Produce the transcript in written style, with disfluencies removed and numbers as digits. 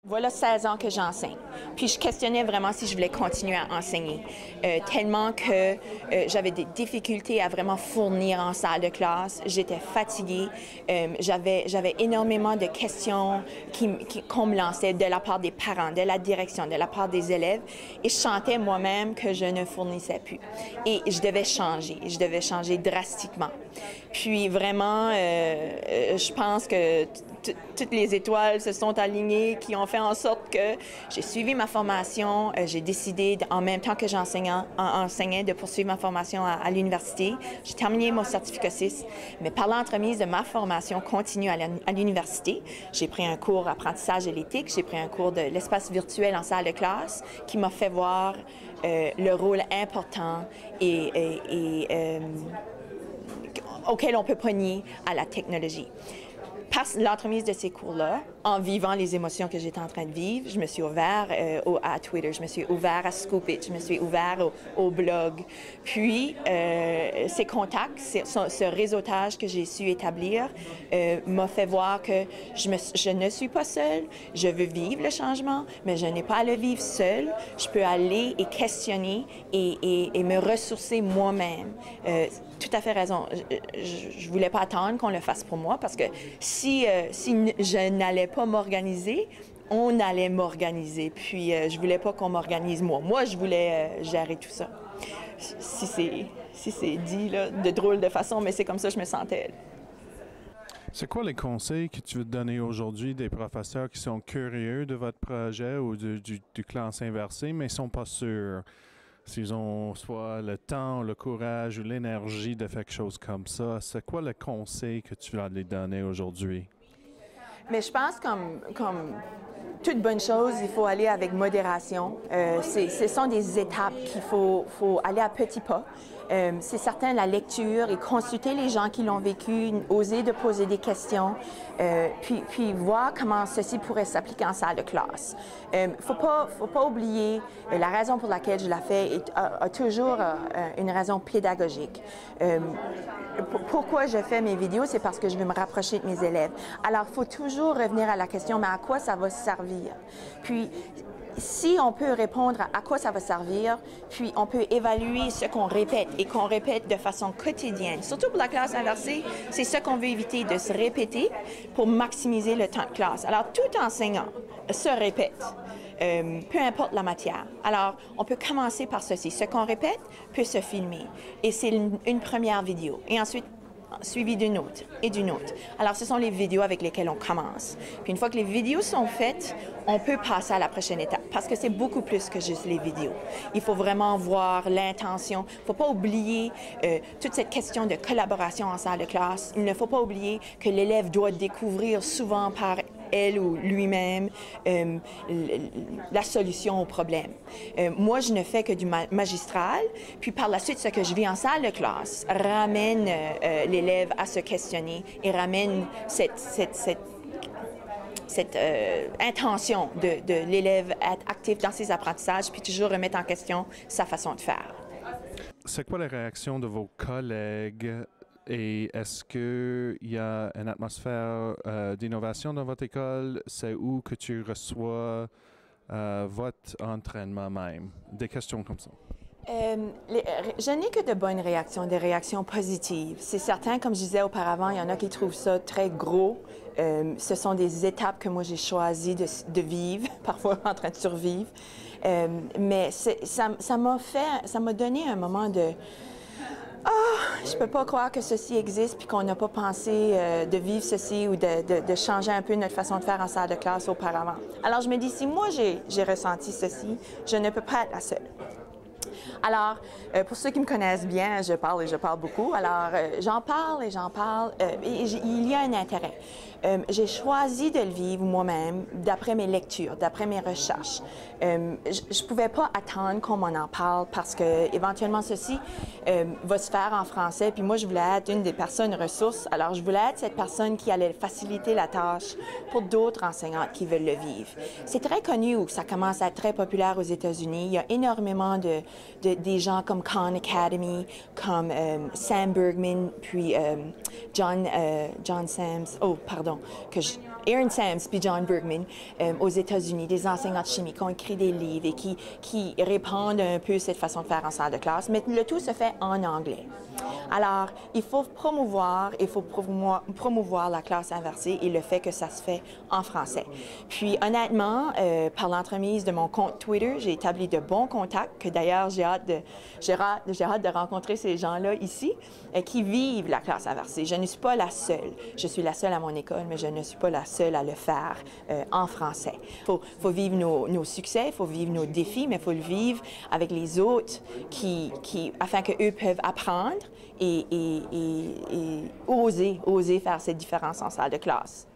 Voilà 16 ans que j'enseigne. Puis je questionnais vraiment si je voulais continuer à enseigner, tellement que j'avais des difficultés à vraiment fournir en salle de classe. J'étais fatiguée. J'avais énormément de questions qu'on me lançait de la part des parents, de la direction, de la part des élèves. Et je sentais moi-même que je ne fournissais plus. Et je devais changer drastiquement. Puis vraiment, je pense que toutes les étoiles se sont alignées, qui ont fait en sorte que j'ai suivi ma formation. J'ai décidé, en même temps que j'enseignais, de poursuivre ma formation à l'université. J'ai terminé mon certificat 6, mais par l'entremise de ma formation continue à l'université, j'ai pris un cours apprentissage de l'éthique, j'ai pris un cours de l'espace virtuel en salle de classe qui m'a fait voir le rôle important auquel on peut pas nier à la technologie. Par l'entremise de ces cours-là, en vivant les émotions que j'étais en train de vivre, je me suis ouvert à Twitter, je me suis ouvert à Scoop It, je me suis ouvert au blog. Puis, ces contacts, ce réseautage que j'ai su établir m'a fait voir que je ne suis pas seule, je veux vivre le changement, mais je n'ai pas à le vivre seule. Je peux aller et questionner et me ressourcer moi-même. Tout à fait raison. Je voulais pas attendre qu'on le fasse pour moi parce que si je n'allais pas m'organiser, on allait m'organiser. Puis je voulais pas qu'on m'organise moi. Moi, je voulais gérer tout ça. Si c'est dit là, de drôle de façon, mais c'est comme ça que je me sentais. C'est quoi les conseils que tu veux donner aujourd'hui des professeurs qui sont curieux de votre projet ou du classe inversée, mais ne sont pas sûrs? S'ils ont soit le temps, le courage ou l'énergie de faire quelque chose comme ça, c'est quoi le conseil que tu vas les donner aujourd'hui? Mais je pense comme toute bonne chose, il faut aller avec modération. Ce sont des étapes qu'il faut aller à petits pas. C'est certain, la lecture et consulter les gens qui l'ont vécu, oser de poser des questions, puis voir comment ceci pourrait s'appliquer en salle de classe. Faut pas oublier la raison pour laquelle je la fais a toujours une raison pédagogique. Pourquoi je fais mes vidéos, c'est parce que je veux me rapprocher de mes élèves. Alors, il faut toujours revenir à la question, mais à quoi ça va servir? Puis, si on peut répondre à quoi ça va servir, puis on peut évaluer ce qu'on répète et qu'on répète de façon quotidienne. Surtout pour la classe inversée, c'est ce qu'on veut éviter, de se répéter pour maximiser le temps de classe. Alors, tout enseignant se répète, peu importe la matière. Alors, on peut commencer par ceci. Ce qu'on répète peut se filmer et c'est une première vidéo. Et ensuite, suivi d'une autre et d'une autre. Alors, ce sont les vidéos avec lesquelles on commence. Puis une fois que les vidéos sont faites, on peut passer à la prochaine étape parce que c'est beaucoup plus que juste les vidéos. Il faut vraiment voir l'intention. Il ne faut pas oublier toute cette question de collaboration en salle de classe. Il ne faut pas oublier que l'élève doit découvrir souvent par elle ou lui-même la solution au problème. Moi, je ne fais que du magistral, puis par la suite, ce que je vis en salle de classe ramène l'élève à se questionner et ramène cette intention de l'élève à être actif dans ses apprentissages, puis toujours remettre en question sa façon de faire. C'est quoi les réactions de vos collègues? Et est-ce qu'il y a une atmosphère d'innovation dans votre école? C'est où que tu reçois votre entraînement même? Des questions comme ça. Je n'ai que de bonnes réactions, des réactions positives. C'est certain, comme je disais auparavant, il y en a qui trouvent ça très gros. Ce sont des étapes que moi j'ai choisi de vivre, parfois en train de survivre. Mais ça m'a donné un moment de... je peux pas croire que ceci existe puis qu'on n'a pas pensé de vivre ceci ou de changer un peu notre façon de faire en salle de classe auparavant. Alors, je me dis, si moi j'ai ressenti ceci, je ne peux pas être la seule. Alors, pour ceux qui me connaissent bien, je parle et je parle beaucoup. Alors, j'en parle et j'en parle. Et il y a un intérêt. J'ai choisi de le vivre moi-même d'après mes lectures, d'après mes recherches. Je ne pouvais pas attendre qu'on m'en en parle parce que éventuellement ceci va se faire en français. Puis moi, je voulais être une des personnes ressources. Alors, je voulais être cette personne qui allait faciliter la tâche pour d'autres enseignantes qui veulent le vivre. C'est très connu ou ça commence à être très populaire aux États-Unis. Il y a énormément des gens comme Khan Academy, comme Sam Bergman, puis John Sams, Aaron Sams puis John Bergman aux États-Unis, des enseignants de chimie qui ont écrit des livres et qui répandent un peu cette façon de faire en salle de classe, mais le tout se fait en anglais. Alors, il faut promouvoir la classe inversée et le fait que ça se fait en français. Puis, honnêtement, par l'entremise de mon compte Twitter, j'ai établi de bons contacts, que d'ailleurs, j'ai hâte de rencontrer ces gens-là ici, qui vivent la classe inversée. Je ne suis pas la seule. Je suis la seule à mon école, mais je ne suis pas la seule à le faire en français. Il faut vivre nos succès, il faut vivre nos défis, mais il faut le vivre avec les autres afin qu'eux peuvent apprendre et oser faire cette différence en salle de classe.